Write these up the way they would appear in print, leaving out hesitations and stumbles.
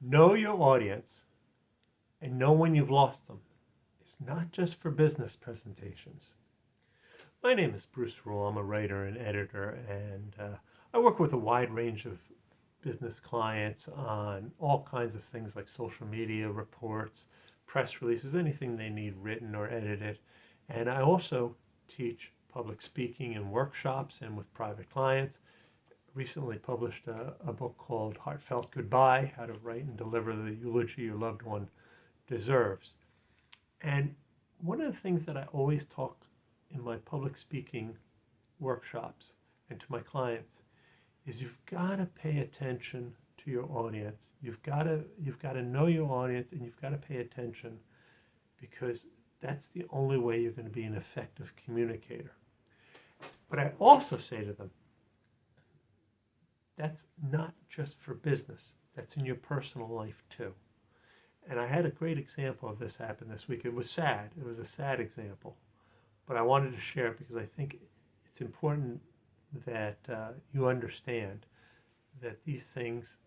Know your audience and know when you've lost them. It's not just for business presentations. My name is Bruce Rule. I'm a writer and editor, and I work with a wide range of business clients on all kinds of things like social media reports, press releases, anything they need written or edited. And I also teach public speaking and workshops and with private clients. Recently published a book called Heartfelt Goodbye, How to Write and Deliver the Eulogy Your Loved One Deserves. And one of the things that I always talk in my public speaking workshops and to my clients is you've got to pay attention to your audience. You've got to know your audience, and you've got to pay attention, because that's the only way you're going to be an effective communicator. But I also say to them, that's not just for business. That's in your personal life too. And I had a great example of this happen this week. It was sad. It was a sad example. But I wanted to share it because I think it's important that you understand that these things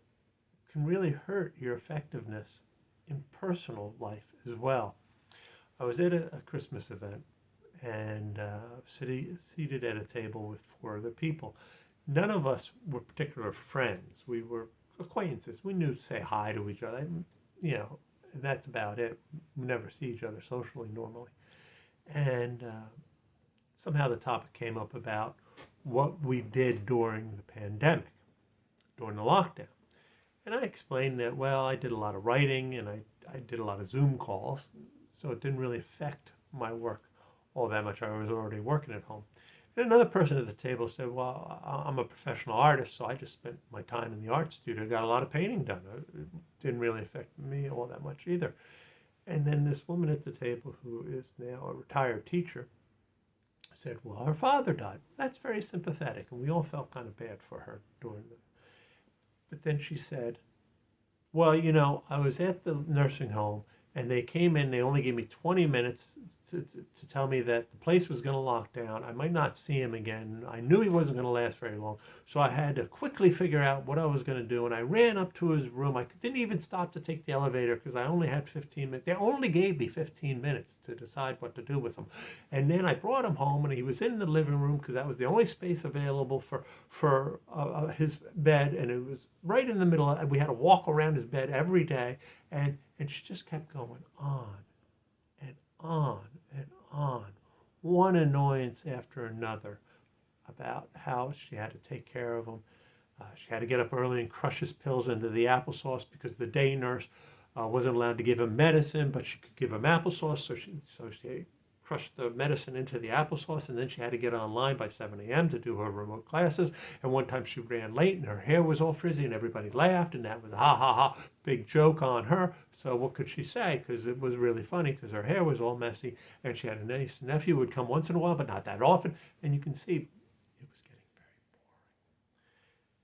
can really hurt your effectiveness in personal life as well. I was at a Christmas event and seated at a table with 4 other people. None of us were particular friends. We were acquaintances. We knew to say hi to each other. That's about it. We never see each other socially normally. And somehow the topic came up about what we did during the pandemic, during the lockdown. And I explained that, well, I did a lot of writing and I did a lot of Zoom calls, so it didn't really affect my work all that much. I was already working at home. And another person at the table said, well, I'm a professional artist, so I just spent my time in the art studio, got a lot of painting done. It didn't really affect me all that much either. And then this woman at the table, who is now a retired teacher, said, well, her father died. That's very sympathetic, and we all felt kind of bad for her during the. But then she said, well, I was at the nursing home, and they came in, they only gave me 20 minutes to tell me that the place was going to lock down. I might not see him again. I knew he wasn't going to last very long, so I had to quickly figure out what I was going to do, and I ran up to his room. I didn't even stop to take the elevator because I only had 15 minutes. They only gave me 15 minutes to decide what to do with him. And then I brought him home, and he was in the living room because that was the only space available for his bed, and it was right in the middle. We had to walk around his bed every day, and she just kept going on and on and on, one annoyance after another about how she had to take care of him. She had to get up early and crush his pills into the applesauce because the day nurse wasn't allowed to give him medicine, but she could give him applesauce. So she crushed the medicine into the applesauce, and then she had to get online by 7 a.m. to do her remote classes. And one time she ran late, and her hair was all frizzy, and everybody laughed, and that was a ha ha ha, big joke on her. So what could she say? Because it was really funny, because her hair was all messy, and she had a nice nephew who would come once in a while, but not that often. And you can see it was getting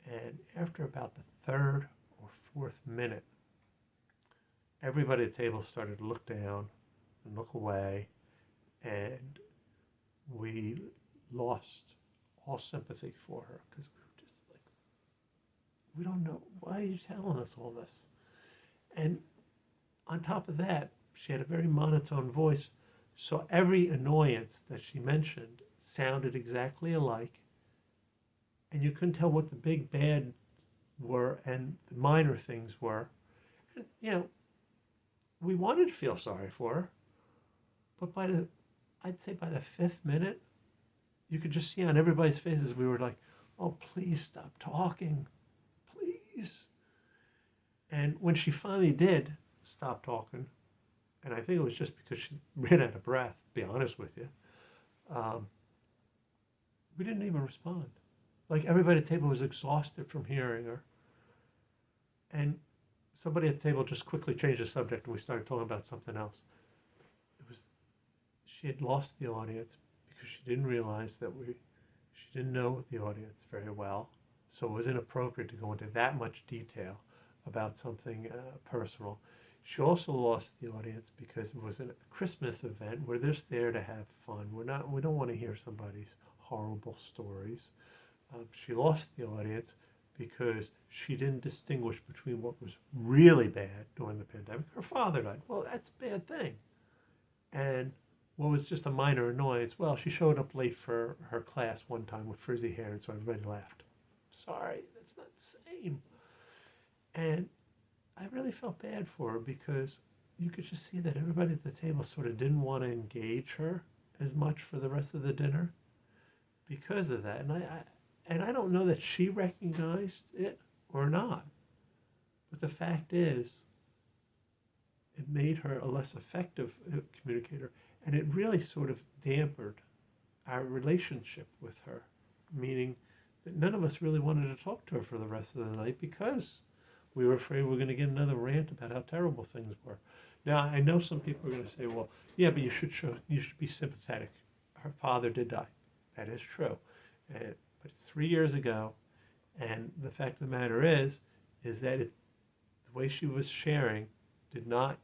very boring. And after about the 3rd or 4th minute, everybody at the table started to look down and look away, and we lost all sympathy for her because we were just like, we don't know, why are you telling us all this? And on top of that, she had a very monotone voice, so every annoyance that she mentioned sounded exactly alike, and you couldn't tell what the big bad were and the minor things were. And we wanted to feel sorry for her, but I'd say by the 5th minute, you could just see on everybody's faces, we were like, oh, please stop talking, please. And when she finally did stop talking, and I think it was just because she ran out of breath, to be honest with you, we didn't even respond. Like, everybody at the table was exhausted from hearing her. And somebody at the table just quickly changed the subject, and we started talking about something else. She had lost the audience because she didn't realize that she didn't know the audience very well. So it was inappropriate to go into that much detail about something personal. She also lost the audience because it was a Christmas event where they're there to have fun. We don't want to hear somebody's horrible stories. She lost the audience because she didn't distinguish between what was really bad during the pandemic. Her father died. Well, that's a bad thing. And what was just a minor annoyance, well, she showed up late for her class one time with frizzy hair, and so everybody laughed. Sorry, that's not the same. And I really felt bad for her because you could just see that everybody at the table sort of didn't want to engage her as much for the rest of the dinner because of that. And I don't know that she recognized it or not. But the fact is, it made her a less effective communicator, and it really sort of dampened our relationship with her, meaning that none of us really wanted to talk to her for the rest of the night because we were afraid we were going to get another rant about how terrible things were. Now, I know some people are going to say, well, yeah, but you should be sympathetic. Her father did die. That is true. But it's 3 years ago, and the fact of the matter is that the way she was sharing did not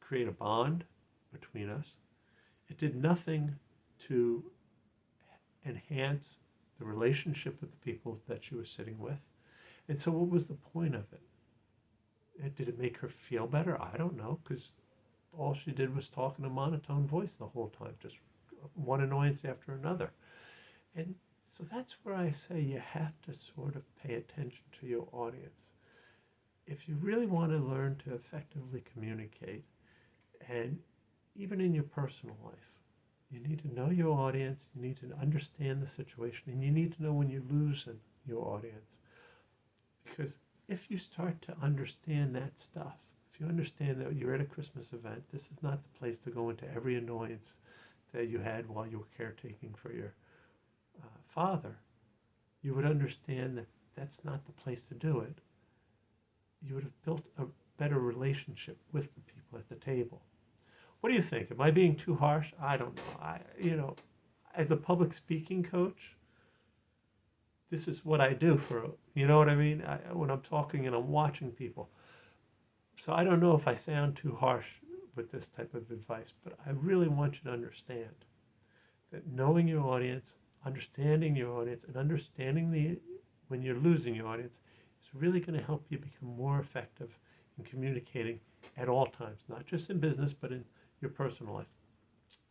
create a bond between us. It did nothing to enhance the relationship with the people that she was sitting with. And so what was the point of it? Did it make her feel better? I don't know, because all she did was talk in a monotone voice the whole time, just one annoyance after another. And so that's where I say you have to sort of pay attention to your audience. If you really want to learn to effectively communicate, and even in your personal life, you need to know your audience, you need to understand the situation, and you need to know when you're losing your audience. Because if you start to understand that stuff, if you understand that you're at a Christmas event, this is not the place to go into every annoyance that you had while you were caretaking for your father, you would understand that that's not the place to do it. You would have built a better relationship with the people at the table. What do you think? Am I being too harsh? I don't know. As a public speaking coach, this is what I do you know what I mean? When I'm talking and I'm watching people. So I don't know if I sound too harsh with this type of advice, but I really want you to understand that knowing your audience, understanding your audience, and understanding when you're losing your audience is really going to help you become more effective in communicating at all times, not just in business, but in your personal life.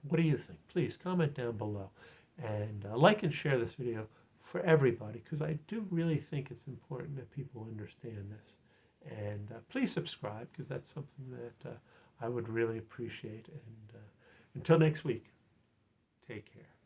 What do you think? Please comment down below and like and share this video for everybody, because I do really think it's important that people understand this. And please subscribe, because that's something that I would really appreciate. And until next week, take care.